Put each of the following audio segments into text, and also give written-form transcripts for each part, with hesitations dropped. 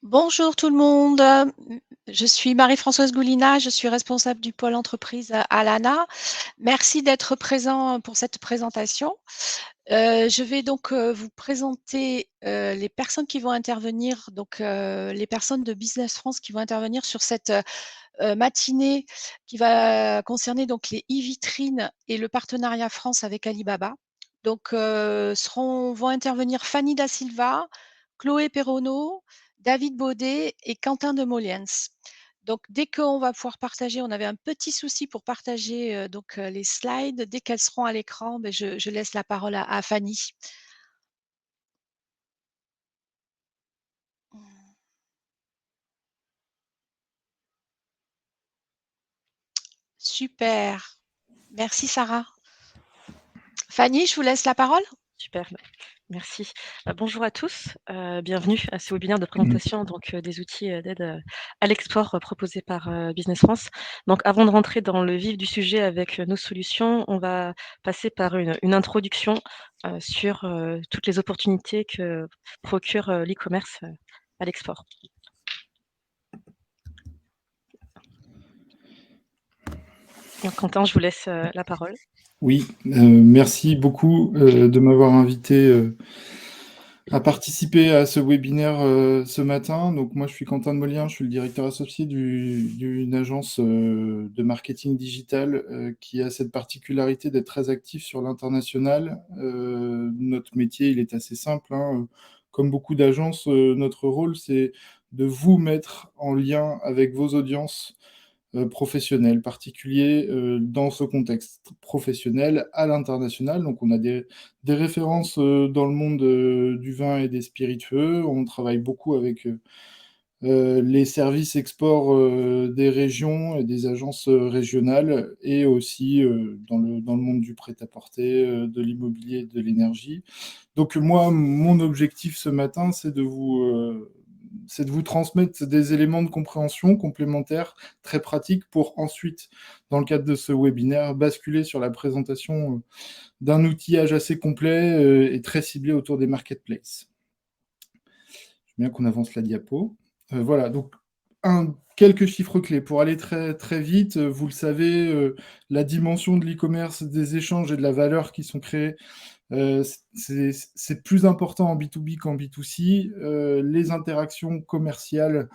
Bonjour tout le monde, je suis Marie-Françoise Goulina, je suis responsable du pôle entreprise à l'ANA. Merci d'être présent pour cette présentation. Je vais donc vous présenter les personnes qui vont intervenir, donc les personnes de Business France qui vont intervenir sur cette matinée qui va concerner donc les e-vitrines et le partenariat France avec Alibaba. Donc vont intervenir Fanny Da Silva, Chloé Perronneau, David Baudet et Quentin de Moliens. Donc, dès qu'on va pouvoir partager, on avait un petit souci pour partager les slides. Dès qu'elles seront à l'écran, je laisse la parole à Fanny. Super. Merci Sarah. Fanny, je vous laisse la parole. Super, merci. Bonjour à tous, bienvenue à ce webinaire de présentation des outils d'aide à l'export proposés par Business France. Donc avant de rentrer dans le vif du sujet avec nos solutions, on va passer par une introduction sur toutes les opportunités que procure l'e-commerce à l'export. Donc Quentin, je vous laisse la parole. Oui, merci beaucoup de m'avoir invité à participer à ce webinaire ce matin. Donc moi, je suis Quentin de Moliens, je suis le directeur associé d'une agence de marketing digital qui a cette particularité d'être très actif sur l'international. Notre métier, il est assez simple, hein. Comme beaucoup d'agences, notre rôle, c'est de vous mettre en lien avec vos audiences professionnels, particuliers dans ce contexte professionnel à l'international. Donc on a des références dans le monde du vin et des spiritueux. On travaille beaucoup avec les services export des régions et des agences régionales et aussi dans le monde du prêt-à-porter, de l'immobilier et de l'énergie. Donc moi, mon objectif ce matin, c'est de vous transmettre des éléments de compréhension complémentaires, très pratiques, pour ensuite, dans le cadre de ce webinaire, basculer sur la présentation d'un outillage assez complet et très ciblé autour des marketplaces. Je veux bien qu'on avance la diapo. Voilà, donc quelques chiffres clés pour aller très, très vite. Vous le savez, la dimension de l'e-commerce, des échanges et de la valeur qui sont créés, c'est plus important en B2B qu'en B2C. Les interactions commerciales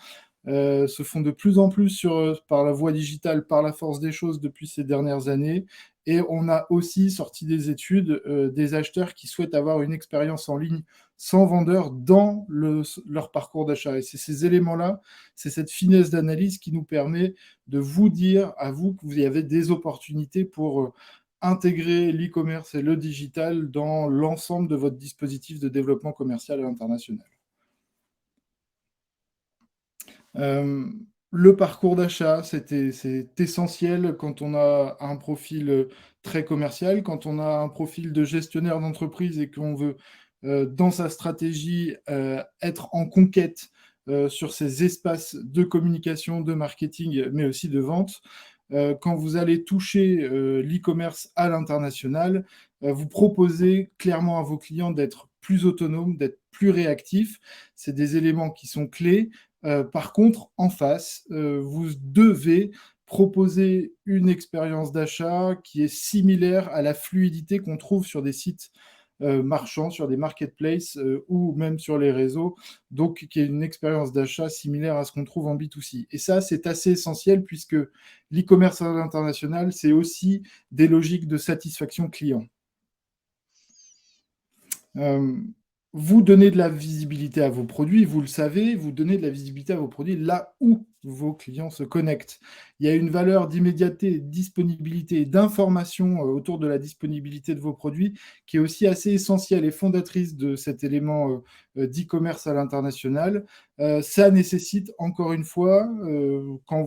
se font de plus en plus par la voie digitale, par la force des choses depuis ces dernières années. Et on a aussi sorti des études des acheteurs qui souhaitent avoir une expérience en ligne sans vendeur dans leur parcours d'achat. Et c'est ces éléments-là, c'est cette finesse d'analyse qui nous permet de vous dire à vous que vous y avez des opportunités pour intégrer l'e-commerce et le digital dans l'ensemble de votre dispositif de développement commercial à l'international. Le parcours d'achat, c'est essentiel quand on a un profil très commercial, quand on a un profil de gestionnaire d'entreprise et qu'on veut, dans sa stratégie, être en conquête sur ces espaces de communication, de marketing, mais aussi de vente. Quand vous allez toucher l'e-commerce à l'international, vous proposez clairement à vos clients d'être plus autonomes, d'être plus réactifs. C'est des éléments qui sont clés. Par contre, en face, vous devez proposer une expérience d'achat qui est similaire à la fluidité qu'on trouve sur des sites marchands, sur des marketplaces ou même sur les réseaux, donc qui est une expérience d'achat similaire à ce qu'on trouve en B2C. Et ça, c'est assez essentiel puisque l'e-commerce à l'international, c'est aussi des logiques de satisfaction client. Vous donnez de la visibilité à vos produits, vous le savez, vous donnez de la visibilité à vos produits là où vos clients se connectent. Il y a une valeur d'immédiateté, de disponibilité et d'information autour de la disponibilité de vos produits qui est aussi assez essentielle et fondatrice de cet élément d'e-commerce à l'international. Ça nécessite, encore une fois, quand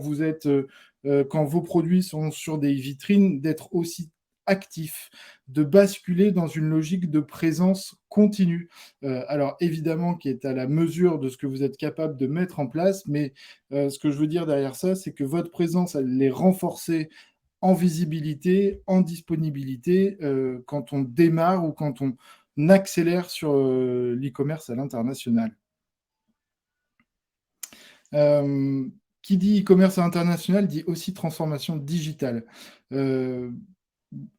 vos produits sont sur des vitrines, d'être aussi actif, de basculer dans une logique de présence continue. Alors évidemment qui est à la mesure de ce que vous êtes capable de mettre en place, mais ce que je veux dire derrière ça, c'est que votre présence, elle est renforcée en visibilité, en disponibilité, quand on démarre ou quand on accélère sur l'e-commerce à l'international. Qui dit e-commerce international dit aussi transformation digitale.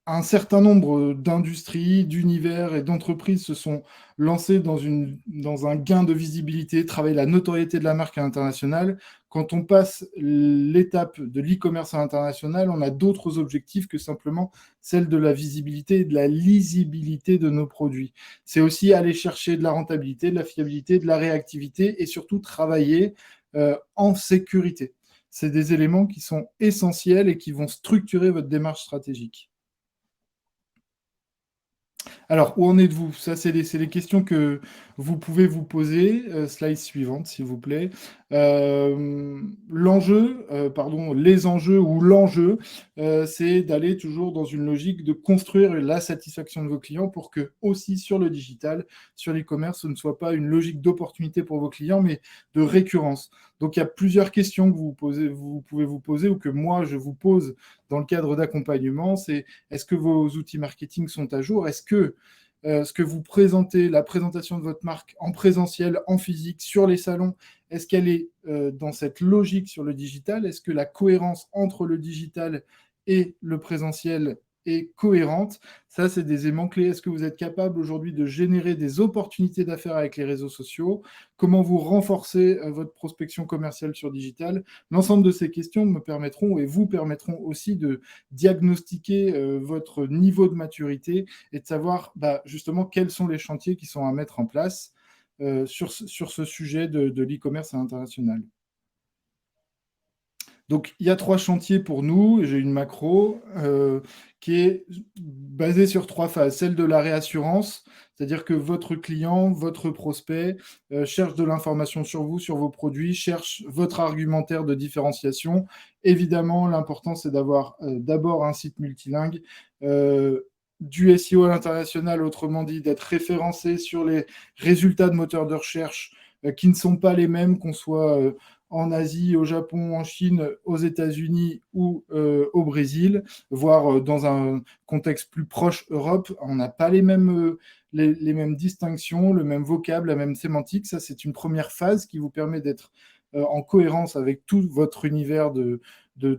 Un certain nombre d'industries, d'univers et d'entreprises se sont lancées dans un gain de visibilité, travailler la notoriété de la marque à l'international. Quand on passe l'étape de l'e-commerce à l'international, on a d'autres objectifs que simplement celle de la visibilité et de la lisibilité de nos produits. C'est aussi aller chercher de la rentabilité, de la fiabilité, de la réactivité et surtout travailler en sécurité. C'est des éléments qui sont essentiels et qui vont structurer votre démarche stratégique. Alors, où en êtes-vous? Ça, c'est les questions que vous pouvez vous poser. Slide suivante, s'il vous plaît. Les enjeux ou l'enjeu, c'est d'aller toujours dans une logique de construire la satisfaction de vos clients pour que aussi sur le digital, sur l'e-commerce, ce ne soit pas une logique d'opportunité pour vos clients, mais de récurrence. Donc, il y a plusieurs questions que vous pouvez vous poser ou que moi, je vous pose dans le cadre d'accompagnement. C'est est-ce que vos outils marketing sont à jour? Est-ce que ce que vous présentez, la présentation de votre marque en présentiel, en physique, sur les salons, est-ce qu'elle est dans cette logique sur le digital? Est-ce que la cohérence entre le digital et le présentiel est cohérente? Ça, c'est des éléments clés. Est-ce que vous êtes capable aujourd'hui de générer des opportunités d'affaires avec les réseaux sociaux? Comment vous renforcez votre prospection commerciale sur digital? L'ensemble de ces questions me permettront et vous permettront aussi de diagnostiquer votre niveau de maturité et de savoir justement quels sont les chantiers qui sont à mettre en place sur ce sujet de l'e-commerce à l'international. Donc, il y a 3 chantiers pour nous. J'ai une macro qui est basée sur 3 phases. Celle de la réassurance, c'est-à-dire que votre client, votre prospect cherche de l'information sur vous, sur vos produits, cherche votre argumentaire de différenciation. Évidemment, l'important, c'est d'avoir d'abord un site multilingue, du SEO à l'international, autrement dit, d'être référencé sur les résultats de moteurs de recherche qui ne sont pas les mêmes, qu'on soit en Asie, au Japon, en Chine, aux États-Unis ou au Brésil, voire dans un contexte plus proche Europe. On n'a pas les mêmes distinctions, le même vocable, la même sémantique. Ça, c'est une première phase qui vous permet d'être en cohérence avec tout votre univers de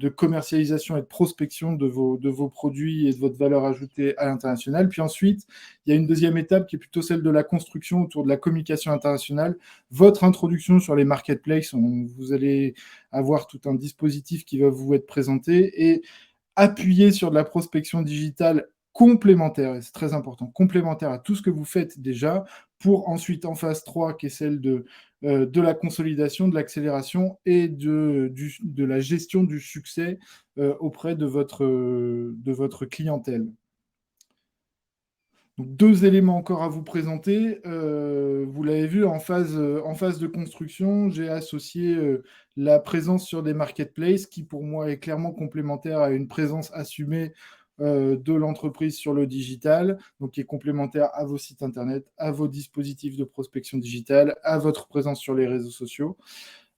commercialisation et de prospection de vos produits et de votre valeur ajoutée à l'international. Puis ensuite, il y a une deuxième étape qui est plutôt celle de la construction autour de la communication internationale. Votre introduction sur les marketplaces, vous allez avoir tout un dispositif qui va vous être présenté et appuyer sur de la prospection digitale complémentaire, et c'est très important, complémentaire à tout ce que vous faites déjà, pour ensuite, en phase 3, qui est celle de la consolidation, de l'accélération et de la gestion du succès auprès de votre clientèle. Donc, 2 éléments encore à vous présenter. Vous l'avez vu, en phase de construction, j'ai associé la présence sur des marketplaces qui, pour moi, est clairement complémentaire à une présence assumée de l'entreprise sur le digital, donc qui est complémentaire à vos sites internet, à vos dispositifs de prospection digitale, à votre présence sur les réseaux sociaux.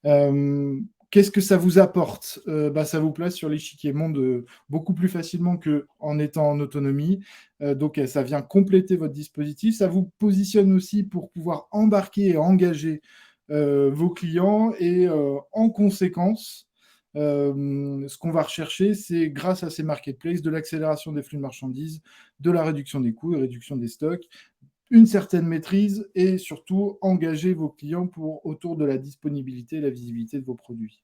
Qu'est-ce que ça vous apporte? Ça vous place sur l'échiquier monde beaucoup plus facilement qu'en étant en autonomie. Donc, ça vient compléter votre dispositif. Ça vous positionne aussi pour pouvoir embarquer et engager vos clients. Et en conséquence, ce qu'on va rechercher, c'est grâce à ces marketplaces, de l'accélération des flux de marchandises, de la réduction des coûts et réduction des stocks, une certaine maîtrise et surtout engager vos clients autour de la disponibilité et la visibilité de vos produits.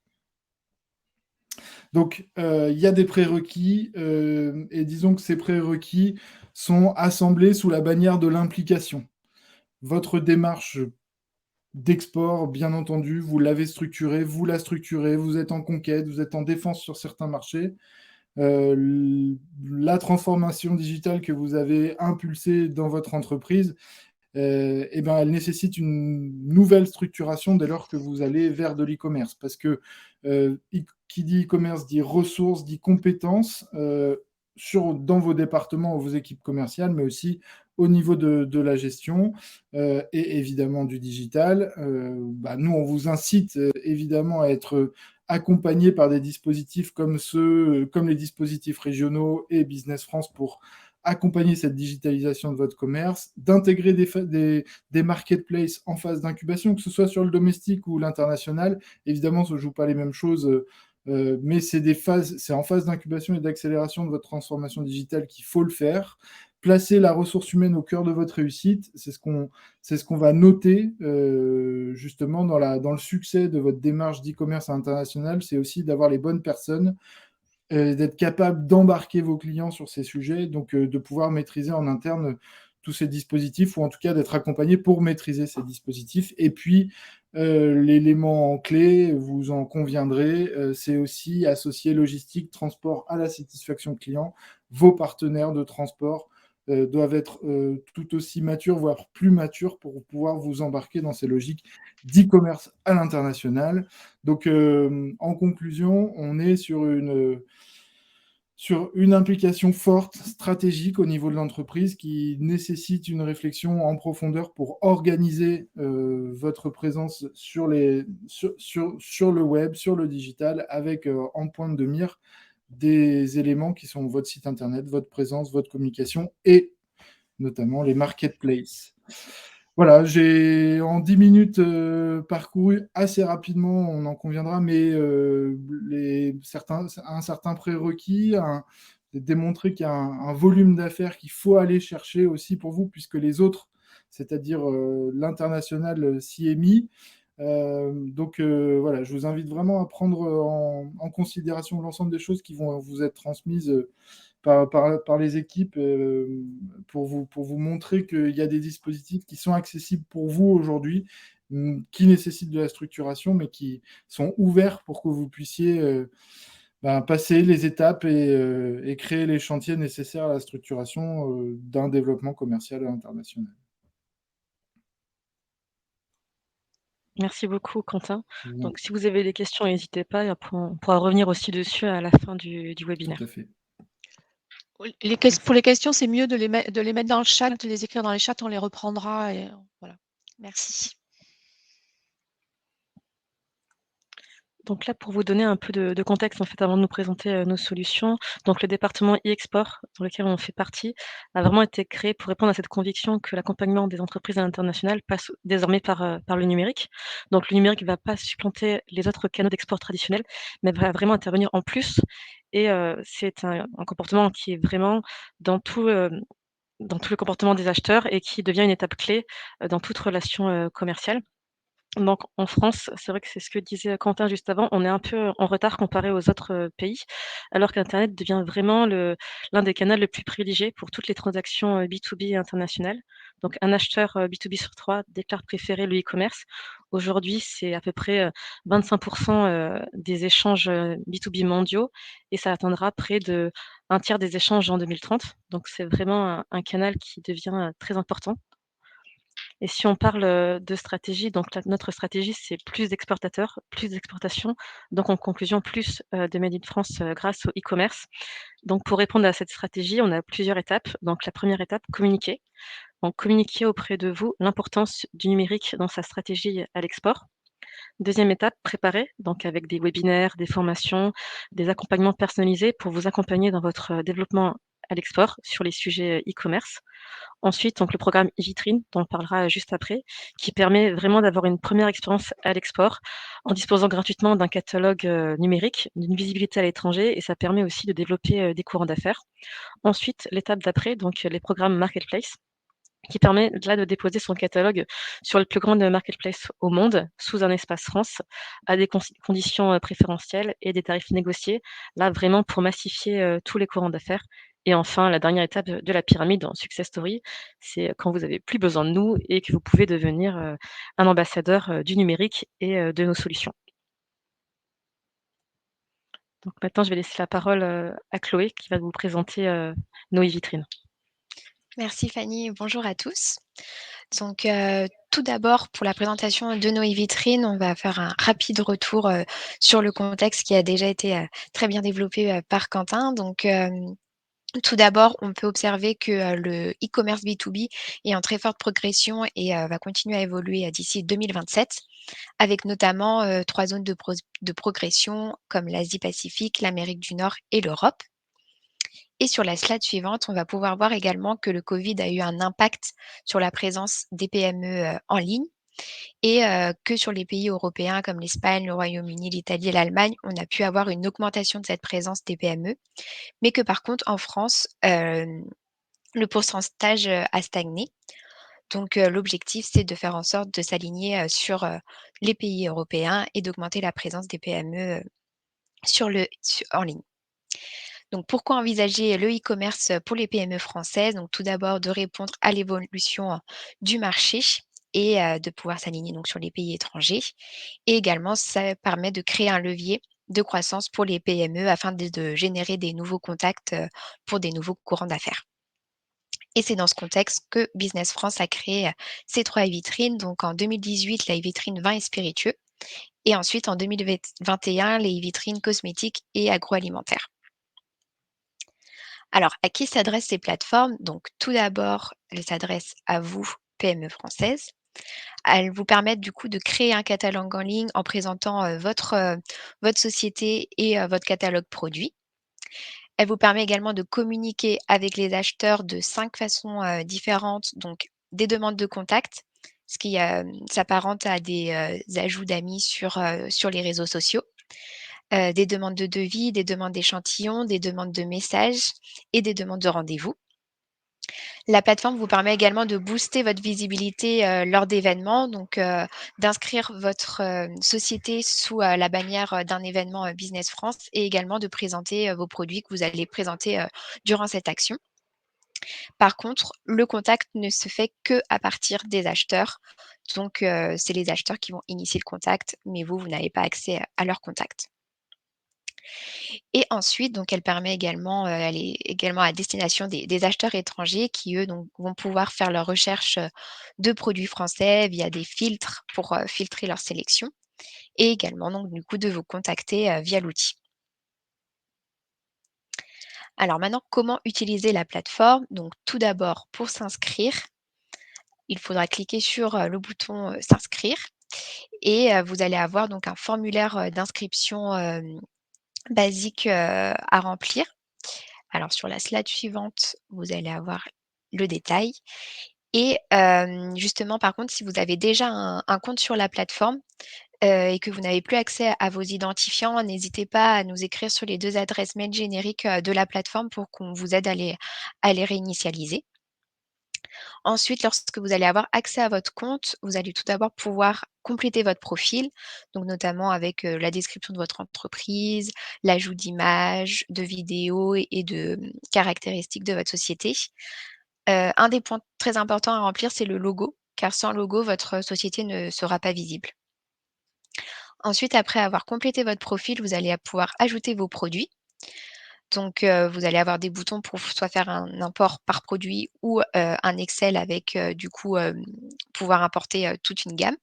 Donc, il y a des prérequis et disons que ces prérequis sont assemblés sous la bannière de l'implication. Votre démarche d'export, bien entendu, vous l'avez structurée, vous la structurez, vous êtes en conquête, vous êtes en défense sur certains marchés. La transformation digitale que vous avez impulsée dans votre entreprise, elle nécessite une nouvelle structuration dès lors que vous allez vers de l'e-commerce. Parce que qui dit e-commerce dit ressources, dit compétences dans vos départements ou vos équipes commerciales, mais aussi au niveau de la gestion et évidemment du digital. Nous, on vous incite évidemment à être accompagné par des dispositifs comme les dispositifs régionaux et Business France pour accompagner cette digitalisation de votre commerce, d'intégrer des marketplaces en phase d'incubation, que ce soit sur le domestique ou l'international. Évidemment, ça ne joue pas les mêmes choses, mais c'est en phase d'incubation et d'accélération de votre transformation digitale qu'il faut le faire. Placer la ressource humaine au cœur de votre réussite, c'est ce qu'on va noter justement dans le succès de votre démarche d'e-commerce international, c'est aussi d'avoir les bonnes personnes, d'être capable d'embarquer vos clients sur ces sujets, donc de pouvoir maîtriser en interne tous ces dispositifs, ou en tout cas d'être accompagné pour maîtriser ces dispositifs. Et puis, l'élément clé, vous en conviendrez, c'est aussi associer logistique, transport à la satisfaction client. Vos partenaires de transport doivent être tout aussi matures, voire plus matures, pour pouvoir vous embarquer dans ces logiques d'e-commerce à l'international. Donc, en conclusion, on est sur une implication forte, stratégique au niveau de l'entreprise qui nécessite une réflexion en profondeur pour organiser votre présence sur le web, sur le digital, avec en pointe de mire des éléments qui sont votre site internet, votre présence, votre communication et notamment les marketplaces. Voilà, j'ai en 10 minutes parcouru assez rapidement, on en conviendra, mais un certain prérequis, démontrer qu'il y a un volume d'affaires qu'il faut aller chercher aussi pour vous, puisque les autres, c'est-à-dire l'international, s'y est mis. Donc voilà, je vous invite vraiment à prendre en considération l'ensemble des choses qui vont vous être transmises par les équipes pour vous montrer qu'il y a des dispositifs qui sont accessibles pour vous aujourd'hui, qui nécessitent de la structuration, mais qui sont ouverts pour que vous puissiez passer les étapes et créer les chantiers nécessaires à la structuration d'un développement commercial à l'international. Merci beaucoup, Quentin. Donc, si vous avez des questions, n'hésitez pas, et après, on pourra revenir aussi dessus à la fin du webinaire. Tout à fait. Pour les questions, c'est mieux de les mettre dans le chat, de les écrire dans les chats, on les reprendra. Et voilà. Merci. Donc là, pour vous donner un peu de contexte, en fait, avant de nous présenter nos solutions, donc le département e-export, dans lequel on fait partie, a vraiment été créé pour répondre à cette conviction que l'accompagnement des entreprises à l'international passe désormais par le numérique. Donc le numérique ne va pas supplanter les autres canaux d'export traditionnels, mais va vraiment intervenir en plus. Et c'est un comportement qui est vraiment dans tout le comportement des acheteurs et qui devient une étape clé dans toute relation commerciale. Donc en France, c'est vrai que c'est ce que disait Quentin juste avant, on est un peu en retard comparé aux autres pays, alors qu'internet devient vraiment l'un des canaux les plus privilégiés pour toutes les transactions B2B internationales. Donc un acheteur B2B sur 3 déclare préférer le e-commerce. Aujourd'hui, c'est à peu près 25% des échanges B2B mondiaux et ça atteindra près de 1/3 des échanges en 2030. Donc c'est vraiment un canal qui devient très important. Et si on parle de stratégie, donc notre stratégie, c'est plus d'exportateurs, plus d'exportations, donc en conclusion, plus de Made in France grâce au e-commerce. Donc pour répondre à cette stratégie, on a plusieurs étapes. Donc la première étape, communiquer. Donc communiquer auprès de vous l'importance du numérique dans sa stratégie à l'export. Deuxième étape, préparer, donc avec des webinaires, des formations, des accompagnements personnalisés pour vous accompagner dans votre développement à l'export sur les sujets e-commerce. Ensuite, donc le programme e-vitrine, dont on parlera juste après, qui permet vraiment d'avoir une première expérience à l'export en disposant gratuitement d'un catalogue numérique, d'une visibilité à l'étranger, et ça permet aussi de développer des courants d'affaires. Ensuite, l'étape d'après, donc les programmes Marketplace, qui permet là de déposer son catalogue sur le plus grand marketplace au monde, sous un espace France, à des conditions préférentielles et des tarifs négociés, là vraiment pour massifier tous les courants d'affaires. Et enfin, la dernière étape de la pyramide en success story, c'est quand vous n'avez plus besoin de nous et que vous pouvez devenir un ambassadeur du numérique et de nos solutions. Donc maintenant, je vais laisser la parole à Chloé qui va vous présenter nos e-vitrines. Merci Fanny, bonjour à tous. Donc tout d'abord, pour la présentation de nos e-vitrines, on va faire un rapide retour sur le contexte qui a déjà été très bien développé par Quentin. Donc tout d'abord, on peut observer que le e-commerce B2B est en très forte progression et va continuer à évoluer d'ici 2027, avec notamment 3 zones de progression comme l'Asie-Pacifique, l'Amérique du Nord et l'Europe. Et sur la slide suivante, on va pouvoir voir également que le Covid a eu un impact sur la présence des PME, en ligne et que sur les pays européens comme l'Espagne, le Royaume-Uni, l'Italie et l'Allemagne, on a pu avoir une augmentation de cette présence des PME, mais que par contre en France, le pourcentage, a stagné. Donc l'objectif, c'est de faire en sorte de s'aligner, sur, les pays européens et d'augmenter la présence des PME, en ligne. Donc pourquoi envisager le e-commerce pour les PME françaises? Donc tout d'abord de répondre à l'évolution du marché et de pouvoir s'aligner donc sur les pays étrangers. Et également, ça permet de créer un levier de croissance pour les PME afin de générer des nouveaux contacts, pour des nouveaux courants d'affaires. Et c'est dans ce contexte que Business France a créé, ces 3 e-vitrines. Donc en 2018, la e-vitrine vin et spiritueux et ensuite en 2021, les e-vitrines cosmétiques et agroalimentaires. Alors, à qui s'adressent ces plateformes? Donc, tout d'abord, elles s'adressent à vous, PME française. Elles vous permettent du coup de créer un catalogue en ligne en présentant votre société et votre catalogue produit. Elle vous permet également de communiquer avec les acheteurs de 5 façons différentes, donc des demandes de contact, ce qui s'apparente à des ajouts d'amis sur les réseaux sociaux, des demandes de devis, des demandes d'échantillons, des demandes de messages et des demandes de rendez-vous. La plateforme vous permet également de booster votre visibilité, lors d'événements, donc d'inscrire votre, société sous, la bannière, d'un événement, Business France et également de présenter, vos produits que vous allez présenter, durant cette action. Par contre, le contact ne se fait qu'à partir des acheteurs, donc c'est les acheteurs qui vont initier le contact, mais vous n'avez pas accès à leur contact. Et ensuite, donc elle permet également, elle est également à destination des acheteurs étrangers qui, eux, donc vont pouvoir faire leur recherche, de produits français via des filtres pour, filtrer leur sélection et également donc du coup de vous contacter, via l'outil. Alors maintenant, comment utiliser la plateforme? Donc tout d'abord, pour s'inscrire, il faudra cliquer sur, le bouton, «S'inscrire» et vous allez avoir donc un formulaire, d'inscription, basique, à remplir. Alors sur la slide suivante, vous allez avoir le détail et justement par contre, si vous avez déjà un compte sur la plateforme, et que vous n'avez plus accès à vos identifiants, n'hésitez pas à nous écrire sur les 2 adresses mail génériques, de la plateforme pour qu'on vous aide à les réinitialiser. Ensuite, lorsque vous allez avoir accès à votre compte, vous allez tout d'abord pouvoir compléter votre profil, donc notamment avec, la description de votre entreprise, l'ajout d'images, de vidéos et de, caractéristiques de votre société. Un des points très importants à remplir, c'est le logo, car sans logo, votre société ne sera pas visible. Ensuite, après avoir complété votre profil, vous allez pouvoir ajouter vos produits. Donc, vous allez avoir des boutons pour soit faire un import par produit ou, un Excel avec, du coup, pouvoir importer, toute une gamme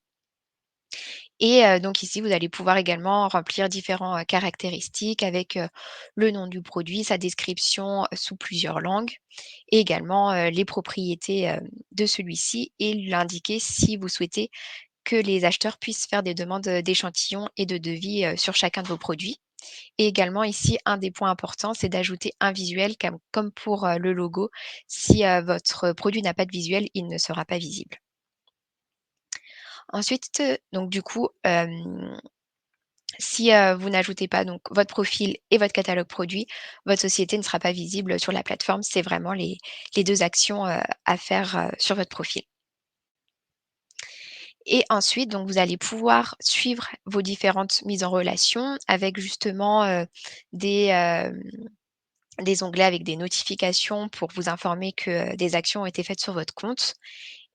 et donc ici, vous allez pouvoir également remplir différents, caractéristiques avec, le nom du produit, sa description, sous plusieurs langues et également, les propriétés, de celui-ci et lui indiquer si vous souhaitez que les acheteurs puissent faire des demandes, d'échantillons et de devis, sur chacun de vos produits. Et également ici, un des points importants, c'est d'ajouter un visuel comme pour, le logo. Si, votre produit n'a pas de visuel, il ne sera pas visible. Ensuite, donc du coup, si, vous n'ajoutez pas donc votre profil et votre catalogue produit, votre société ne sera pas visible sur la plateforme. C'est vraiment les 2 actions, à faire, sur votre profil. Et ensuite, donc vous allez pouvoir suivre vos différentes mises en relation avec justement, des, des onglets avec des notifications pour vous informer que, des actions ont été faites sur votre compte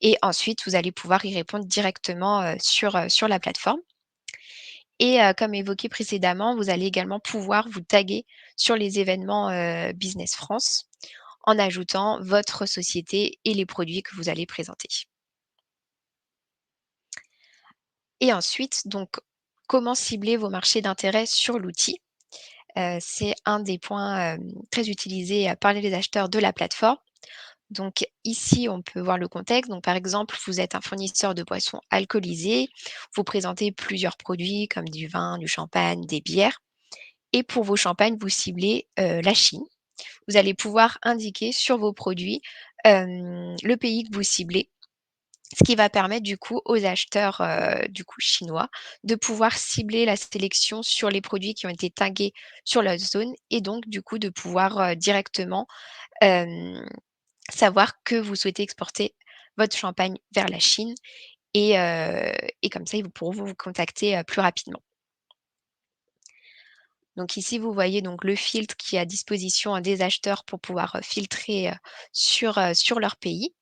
et ensuite vous allez pouvoir y répondre directement, sur la plateforme et comme évoqué précédemment, vous allez également pouvoir vous taguer sur les événements, Business France en ajoutant votre société et les produits que vous allez présenter. Et ensuite donc, comment cibler vos marchés d'intérêt sur l'outil? C'est un des points, très utilisés, par les acheteurs de la plateforme. Donc ici, on peut voir le contexte. Donc par exemple, vous êtes un fournisseur de boissons alcoolisées, vous présentez plusieurs produits comme du vin, du champagne, des bières et pour vos champagnes, vous ciblez, la Chine. vous allez pouvoir indiquer sur vos produits le pays que vous ciblez, ce qui va permettre du coup aux acheteurs chinois de pouvoir cibler la sélection sur les produits qui ont été tagués sur la zone et donc du coup de pouvoir directement savoir que vous souhaitez exporter votre champagne vers la Chine et comme ça, ils pourront vous contacter plus rapidement. Donc ici, vous voyez donc le filtre qui est à disposition des acheteurs pour pouvoir filtrer sur leur pays.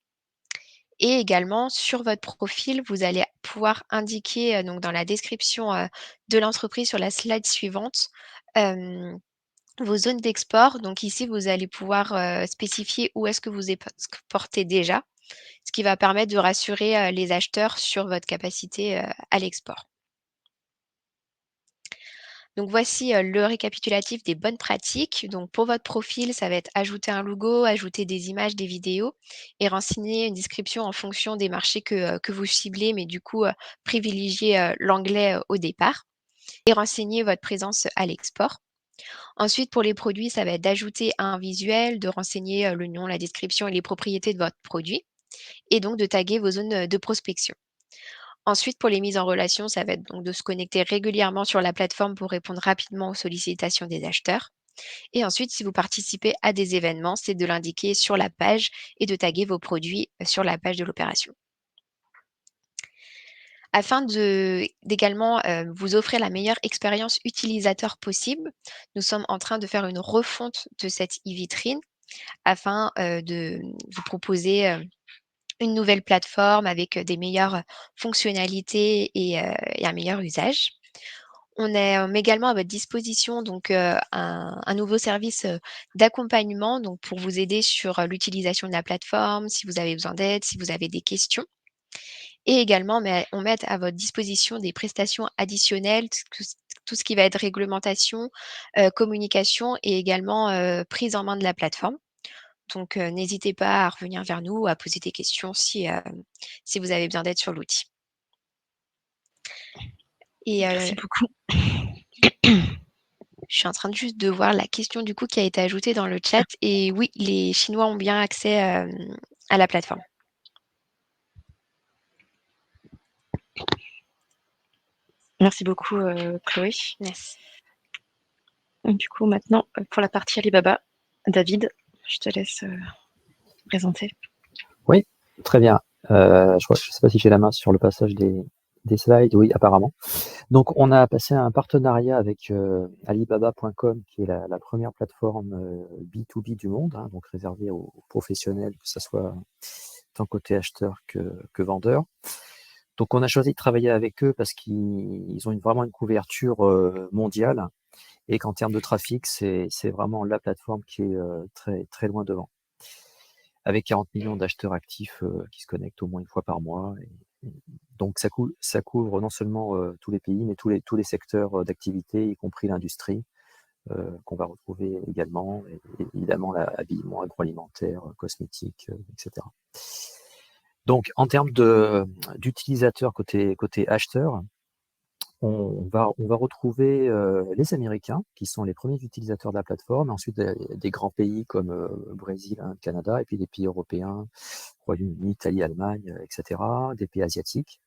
Et également sur votre profil, vous allez pouvoir indiquer donc dans la description de l'entreprise sur la slide suivante vos zones d'export. Donc ici, vous allez pouvoir spécifier où est-ce que vous exportez déjà, ce qui va permettre de rassurer les acheteurs sur votre capacité à l'export. Donc voici le récapitulatif des bonnes pratiques. Donc pour votre profil, ça va être ajouter un logo, ajouter des images, des vidéos et renseigner une description en fonction des marchés que vous ciblez, mais du coup privilégier l'anglais au départ et renseigner votre présence à l'export. Ensuite, pour les produits, ça va être d'ajouter un visuel, de renseigner le nom, la description et les propriétés de votre produit et donc de taguer vos zones de prospection. Ensuite, pour les mises en relation, ça va être donc de se connecter régulièrement sur la plateforme pour répondre rapidement aux sollicitations des acheteurs. Et ensuite, si vous participez à des événements, c'est de l'indiquer sur la page et de taguer vos produits sur la page de l'opération. Afin d'également vous offrir la meilleure expérience utilisateur possible, nous sommes en train de faire une refonte de cette e-vitrine afin de vous proposer une nouvelle plateforme avec des meilleures fonctionnalités et un meilleur usage. On met également à votre disposition donc un nouveau service d'accompagnement donc pour vous aider sur l'utilisation de la plateforme, si vous avez besoin d'aide, si vous avez des questions. Et également, on met à votre disposition des prestations additionnelles, tout ce qui va être réglementation, communication et également prise en main de la plateforme. Donc, n'hésitez pas à revenir vers nous ou à poser des questions si vous avez besoin d'aide sur l'outil. Et Merci beaucoup. je suis en train juste de voir la question du coup qui a été ajoutée dans le chat et oui, les Chinois ont bien accès à la plateforme. Merci beaucoup, Chloé. Merci. Du coup, maintenant, pour la partie Alibaba, David, je te laisse présenter. Oui, très bien. Je ne sais pas si j'ai la main sur le passage des slides. Oui, apparemment. Donc, on a passé un partenariat avec Alibaba.com, qui est la première plateforme B2B du monde, hein, donc réservée aux professionnels, que ce soit tant côté acheteur que vendeur. Donc, on a choisi de travailler avec eux parce qu'ils ont vraiment une couverture mondiale et qu'en termes de trafic, c'est vraiment la plateforme qui est très, très loin devant, avec 40 millions d'acheteurs actifs qui se connectent au moins une fois par mois. Donc ça couvre non seulement tous les pays, mais tous les secteurs d'activité, y compris l'industrie, qu'on va retrouver également, et évidemment l'habillement, agroalimentaire, cosmétique, etc. Donc en termes d'utilisateurs côté acheteur, on va retrouver les Américains, qui sont les premiers utilisateurs de la plateforme, ensuite des grands pays comme Brésil, Inde, Canada, et puis des pays européens, Royaume-Uni, Italie, Allemagne, etc., des pays asiatiques.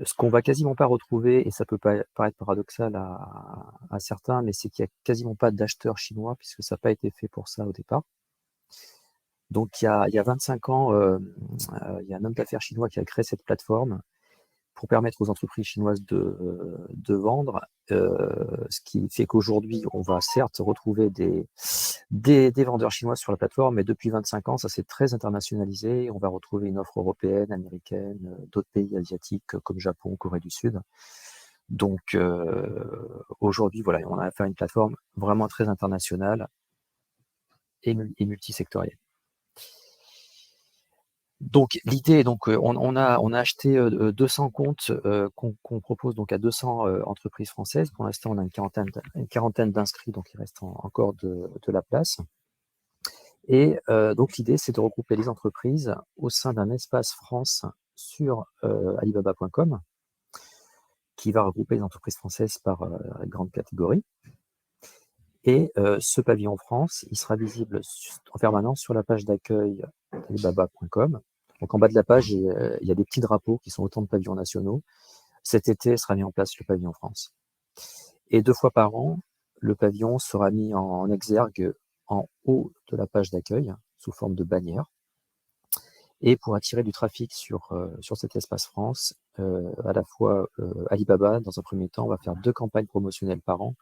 Ce qu'on va quasiment pas retrouver, et ça peut paraître paradoxal à certains, mais c'est qu'il n'y a quasiment pas d'acheteurs chinois, puisque ça n'a pas été fait pour ça au départ. Donc il y a 25 ans, il y a un homme d'affaires chinois qui a créé cette plateforme pour permettre aux entreprises chinoises de vendre, ce qui fait qu'aujourd'hui, on va certes retrouver des vendeurs chinois sur la plateforme, mais depuis 25 ans, ça s'est très internationalisé. On va retrouver une offre européenne, américaine, d'autres pays asiatiques comme Japon, Corée du Sud. Donc aujourd'hui, voilà, on a affaire à une plateforme vraiment très internationale et multisectorielle. Donc l'idée, on a acheté 200 comptes qu'on propose donc à 200 entreprises françaises. Pour l'instant, on a une quarantaine d'inscrits, donc il reste encore de la place. Et donc l'idée, c'est de regrouper les entreprises au sein d'un espace France sur Alibaba.com, qui va regrouper les entreprises françaises par grande catégorie. Et ce pavillon France, il sera visible en permanence sur la page d'accueil d'Alibaba.com. Donc en bas de la page, il y a des petits drapeaux qui sont autant de pavillons nationaux. Cet été sera mis en place le pavillon France. Et 2 fois par an, le pavillon sera mis en exergue en haut de la page d'accueil, sous forme de bannière. Et pour attirer du trafic sur cet espace France, à la fois Alibaba, dans un premier temps, va faire 2 campagnes promotionnelles par an.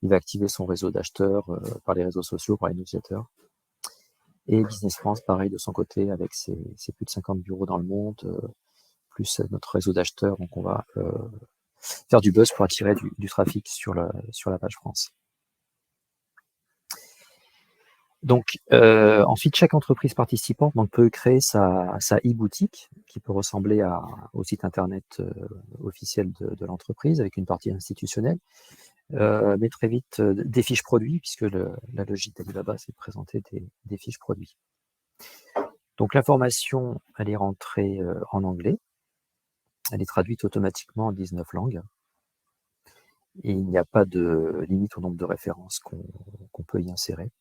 Il va activer son réseau d'acheteurs par les réseaux sociaux, par les newsletters. Et Business France, pareil de son côté, avec ses plus de 50 bureaux dans le monde, plus notre réseau d'acheteurs. Donc on va faire du buzz pour attirer du trafic sur la page France. Donc ensuite, chaque entreprise participante peut créer sa e-boutique qui peut ressembler au site internet officiel de l'entreprise avec une partie institutionnelle, mais très vite des fiches produits, puisque la logique d'Alibaba, c'est de présenter des fiches produits. Donc l'information, elle est rentrée en anglais, elle est traduite automatiquement en 19 langues, et il n'y a pas de limite au nombre de références qu'on peut y insérer.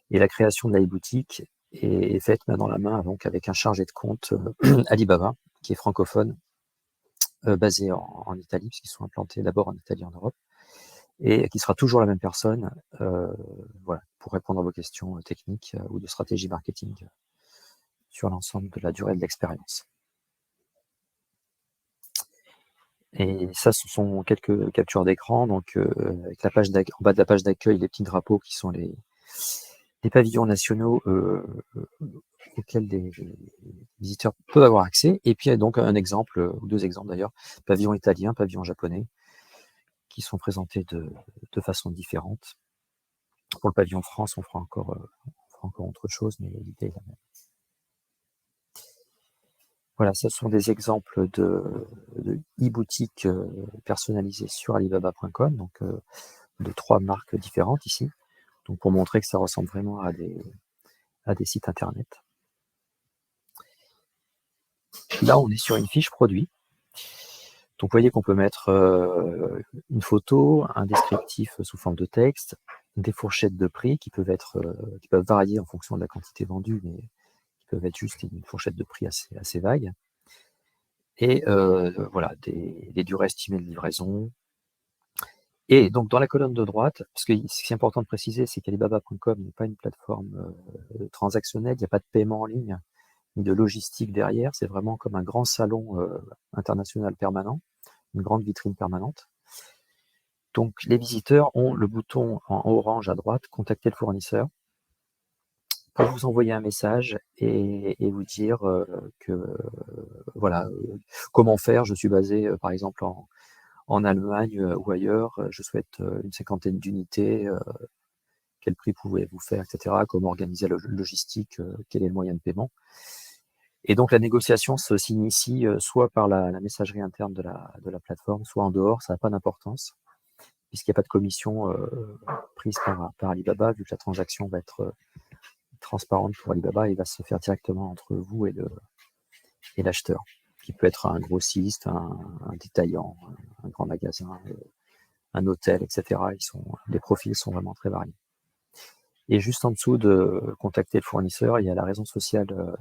Et la création de la e-boutique est faite main dans la main, donc avec un chargé de compte Alibaba, qui est francophone, basé en Italie, puisqu'ils sont implantés d'abord en Italie, en Europe, et qui sera toujours la même personne, voilà, pour répondre à vos questions techniques ou de stratégie marketing sur l'ensemble de la durée de l'expérience. Et ça, ce sont quelques captures d'écran, donc avec en bas de la page d'accueil, les petits drapeaux qui sont les pavillons nationaux auxquels les visiteurs peuvent avoir accès. Et puis il y a donc un exemple, ou 2 exemples d'ailleurs, pavillon italien, pavillon japonais, qui sont présentés de façon différente. Pour le pavillon France, on fera encore autre chose, mais l'idée est la même. Voilà, ce sont des exemples de e-boutiques personnalisées sur Alibaba.com, donc de 3 marques différentes ici, donc pour montrer que ça ressemble vraiment à des sites internet. Là, on est sur une fiche produit. Donc vous voyez qu'on peut mettre une photo, un descriptif sous forme de texte, des fourchettes de prix qui peuvent varier en fonction de la quantité vendue, mais qui peuvent être juste une fourchette de prix assez vague. Et voilà, des durées estimées de livraison. Et donc dans la colonne de droite, parce que ce qui est important de préciser, c'est qu'Alibaba.com n'est pas une plateforme transactionnelle, il n'y a pas de paiement en ligne, ni de logistique derrière, c'est vraiment comme un grand salon international permanent, une grande vitrine permanente. Donc les visiteurs ont le bouton en orange à droite, contacter le fournisseur, pour vous envoyer un message et vous dire voilà, comment faire, je suis basé par exemple en Allemagne ou ailleurs, je souhaite une 50aine d'unités, quel prix pouvez-vous faire, etc., comment organiser la logistique, quel est le moyen de paiement. Et donc la négociation s'initie soit par la messagerie interne de la plateforme, soit en dehors, ça n'a pas d'importance, puisqu'il n'y a pas de commission prise par Alibaba, vu que la transaction va être transparente pour Alibaba et va se faire directement entre vous et l'acheteur, qui peut être un grossiste, un détaillant, un grand magasin, un hôtel, etc. Les profils sont vraiment très variés. Et juste en dessous de contacter le fournisseur, il y a la raison sociale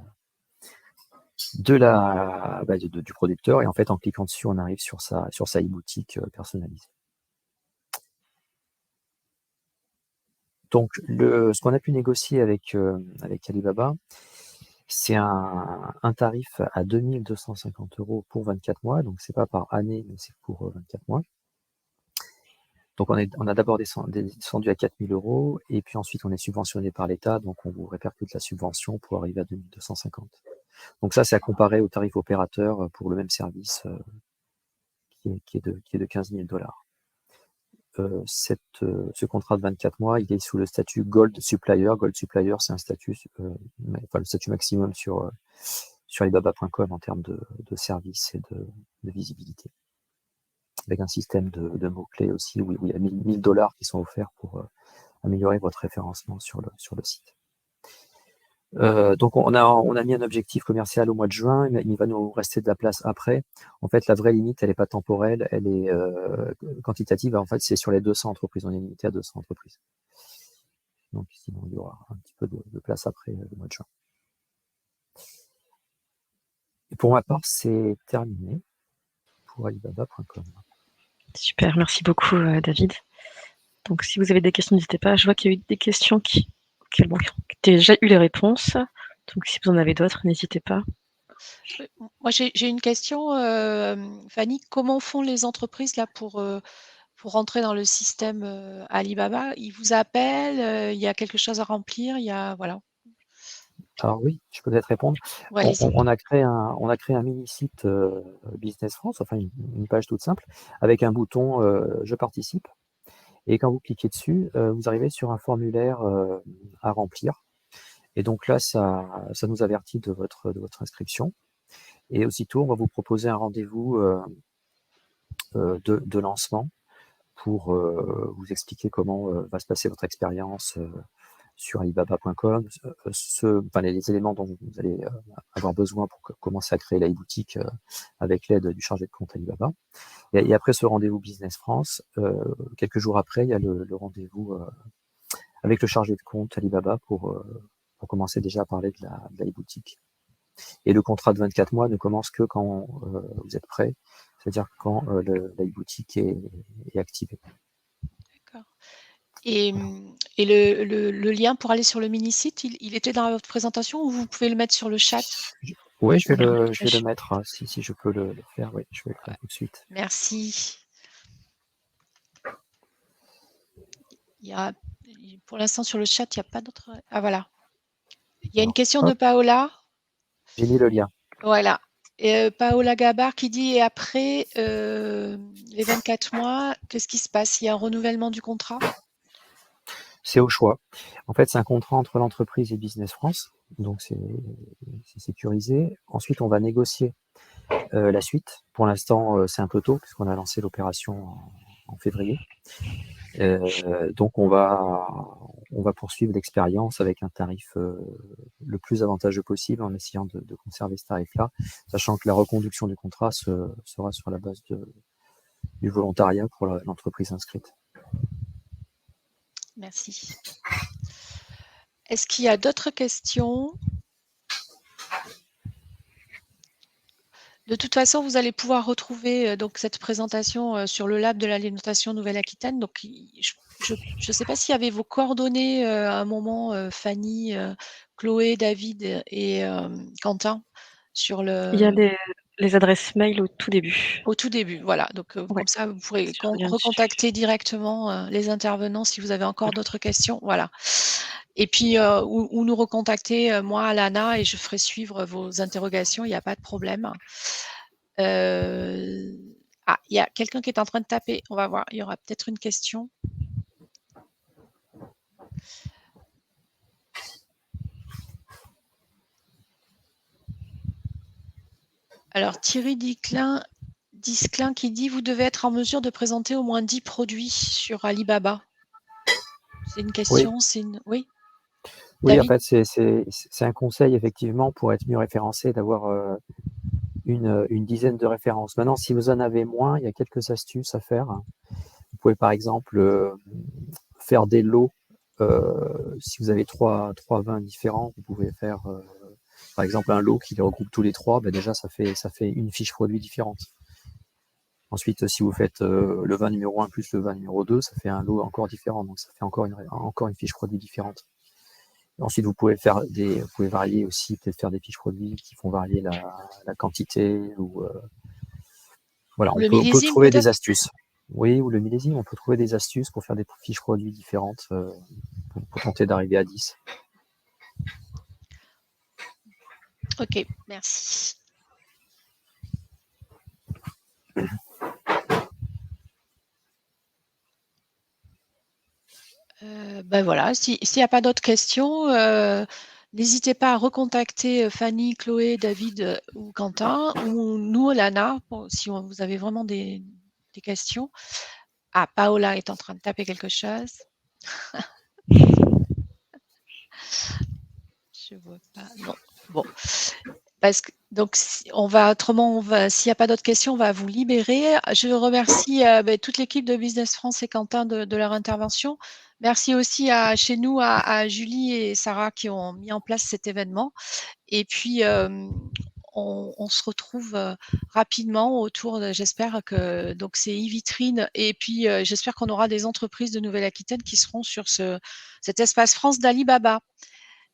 du producteur. Et en fait, en cliquant dessus, on arrive sur sa e-boutique personnalisée. Donc, ce qu'on a pu négocier avec Alibaba, c'est un tarif à 2250 € pour 24 mois. Donc, c'est pas par année, mais c'est pour 24 mois. Donc, on a d'abord descendu à 4000 € et puis ensuite, on est subventionné par l'État. Donc, on vous répercute la subvention pour arriver à 2250. Donc, ça, c'est à comparer au tarif opérateur pour le même service qui est de 15 000 $. Ce contrat de 24 mois, il est sous le statut Gold Supplier. Gold Supplier, c'est un statut, le statut maximum sur Alibaba.com en termes de service et de visibilité. Avec un système de mots-clés aussi, où il y a 1000 $ qui sont offerts pour améliorer votre référencement sur le site. Donc on a mis un objectif commercial au mois de juin, mais il va nous rester de la place après. En fait, la vraie limite, elle n'est pas temporelle, elle est quantitative. En fait, c'est sur les 200 entreprises. On est limité à 200 entreprises. Donc sinon, il y aura un petit peu de place après le mois de juin. Et pour ma part, c'est terminé pour Alibaba.com. Super, merci beaucoup David. Donc si vous avez des questions, n'hésitez pas. Je vois qu'il y a eu des questions qui ont déjà eu les réponses. Donc si vous en avez d'autres, n'hésitez pas. Moi, j'ai une question, Fanny. Comment font les entreprises là pour rentrer dans le système Alibaba? Ils vous appellent, il y a quelque chose à remplir, il y a voilà. Alors oui, je peux peut-être répondre. Ouais, allez-y. On a créé un mini-site Business France, enfin une page toute simple, avec un bouton Je participe. Et quand vous cliquez dessus, vous arrivez sur un formulaire à remplir. Et donc là, ça nous avertit de votre inscription. Et aussitôt, on va vous proposer un rendez-vous de lancement pour vous expliquer comment va se passer votre expérience sur Alibaba.com, les éléments dont vous allez avoir besoin pour commencer à créer la e-boutique avec l'aide du chargé de compte Alibaba. Et après ce rendez-vous Business France, quelques jours après, il y a le rendez-vous avec le chargé de compte Alibaba pour commencer déjà à parler de la e-boutique. Et le contrat de 24 mois ne commence que quand vous êtes prêt, c'est-à-dire quand la e-boutique est activée. D'accord. Et le lien pour aller sur le mini-site, il était dans votre présentation ou vous pouvez le mettre sur le chat? Oui, je vais le mettre, si je peux le faire, oui, je vais le faire tout de suite. Merci. Pour l'instant, sur le chat, il n'y a pas d'autre. Ah, voilà. Il y a une question de Paola. J'ai mis le lien. Voilà. Et Paola Gabar qui dit, et après les 24 mois, qu'est-ce qui se passe? Il y a un renouvellement du contrat? C'est au choix. En fait, c'est un contrat entre l'entreprise et Business France, donc c'est sécurisé. Ensuite, on va négocier la suite. Pour l'instant, c'est un peu tôt, puisqu'on a lancé l'opération en février. Donc on va poursuivre l'expérience avec un tarif le plus avantageux possible en essayant de conserver ce tarif-là, sachant que la reconduction du contrat sera sur la base du volontariat pour l'entreprise inscrite. Merci. Est-ce qu'il y a d'autres questions? De toute façon, vous allez pouvoir retrouver donc cette présentation sur le lab de l'alimentation Nouvelle-Aquitaine. Donc, je ne sais pas s'il y avait vos coordonnées à un moment, Fanny, Chloé, David et Quentin, sur le. Il y a les adresses mail au tout début. Au tout début, voilà. Donc, Ouais. comme ça, vous pourrez Sur le lien dessus. recontacter directement les intervenants si vous avez encore d'autres questions. Voilà. Et puis, ou nous recontacter, moi, Alana, et je ferai suivre vos interrogations, il n'y a pas de problème. Ah, il y a quelqu'un qui est en train de taper. On va voir, il y aura peut-être une question. Alors, Thierry Disclin qui dit « Vous devez être en mesure de présenter au moins 10 produits sur Alibaba ». C'est une question, Oui. c'est une... Oui. Oui, David? en fait, c'est un conseil, effectivement, pour être mieux référencé, d'avoir une dizaine de références. Maintenant, si vous en avez moins, il y a quelques astuces à faire. Vous pouvez, par exemple, faire des lots. Si vous avez trois vins différents, vous pouvez faire, par exemple, un lot qui les regroupe tous les trois. Ben déjà, ça fait une fiche produit différente. Ensuite, si vous faites le vin numéro 1 plus le vin numéro 2, ça fait un lot encore différent. Donc, ça fait encore une fiche produit différente. Ensuite, vous pouvez varier aussi, peut-être faire des fiches produits qui font varier la quantité. Voilà, on peut trouver des astuces. Oui, ou le millésime, on peut trouver des astuces pour faire des fiches produits différentes pour tenter d'arriver à 10. Ok, merci. Ben voilà, s'il n'y a pas d'autres questions, n'hésitez pas à recontacter Fanny, Chloé, David ou Quentin, ou nous, Lana, si vous avez vraiment des questions. Ah, Paola est en train de taper quelque chose. Je vois pas. Non. Bon. Parce que, donc, autrement, s'il n'y a pas d'autres questions, on va vous libérer. Je remercie toute l'équipe de Business France et Quentin de leur intervention. Merci aussi chez nous à Julie et Sarah qui ont mis en place cet événement. Et puis, on se retrouve rapidement autour j'espère que donc c'est e-vitrine et puis j'espère qu'on aura des entreprises de Nouvelle-Aquitaine qui seront sur cet espace France d'Alibaba.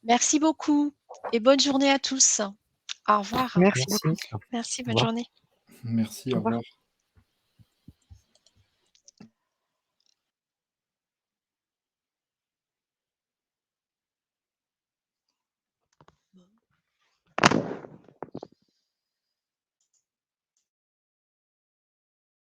Merci beaucoup et bonne journée à tous. Au revoir. Merci Merci. beaucoup. Merci, bonne Au revoir. journée. Merci, Au au revoir. revoir.